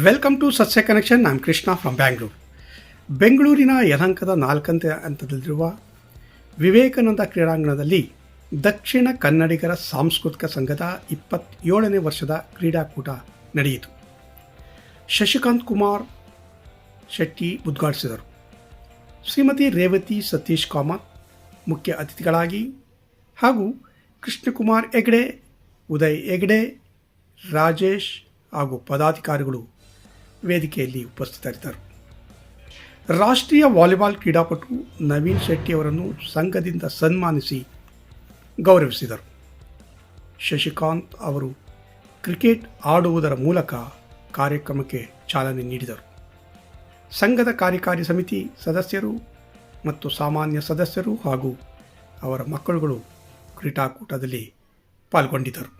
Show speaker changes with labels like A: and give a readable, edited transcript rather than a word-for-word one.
A: Welcome to ಸಸ್ಯ connection. ನಾನು Krishna from Bangalore. ಬೆಂಗಳೂರಿನ ಯಲಹಂಕದ 4ನೇ ಹಂತದಲ್ಲಿರುವ ವಿವೇಕಾನಂದ ಕ್ರೀಡಾಂಗಣದಲ್ಲಿ ದಕ್ಷಿಣ ಕನ್ನಡಿಗರ ಸಾಂಸ್ಕೃತಿಕ ಸಂಘದ 27ನೇ ವರ್ಷದ ಕ್ರೀಡಾಕೂಟ ನಡೆಯಿತು. ಶಶಿಕಾಂತ್ ಕುಮಾರ್ ಶೆಟ್ಟಿ ಉದ್ಘಾಟಿಸಿದರು. ಶ್ರೀಮತಿ ರೇವತಿ ಸತೀಶ್ ಕಾಮತ್ ಮುಖ್ಯ ಅತಿಥಿಗಳಾಗಿ ಹಾಗೂ ಕೃಷ್ಣಕುಮಾರ್ ಹೆಗ್ಡೆ, ಉದಯ್ ಹೆಗ್ಡೆ, ರಾಜೇಶ್ ಹಾಗೂ ಪದಾಧಿಕಾರಿಗಳು ವೇದಿಕೆಯಲ್ಲಿ ಉಪಸ್ಥಿತರಿದ್ದರು. ರಾಷ್ಟ್ರೀಯ ವಾಲಿಬಾಲ್ ಕ್ರೀಡಾಪಟು ನವೀನ್ ಶೆಟ್ಟಿ ಅವರನ್ನು ಸಂಘದಿಂದ ಸನ್ಮಾನಿಸಿ ಗೌರವಿಸಿದರು. ಶಶಿಕಾಂತ್ ಅವರು ಕ್ರಿಕೆಟ್ ಆಡುವುದರ ಮೂಲಕ ಕಾರ್ಯಕ್ರಮಕ್ಕೆ ಚಾಲನೆ ನೀಡಿದರು. ಸಂಘದ ಕಾರ್ಯಕಾರಿ ಸಮಿತಿ ಸದಸ್ಯರು ಮತ್ತು ಸಾಮಾನ್ಯ ಸದಸ್ಯರು ಹಾಗೂ ಅವರ ಮಕ್ಕಳುಗಳು ಕ್ರೀಡಾಕೂಟದಲ್ಲಿ ಪಾಲ್ಗೊಂಡಿದ್ದರು.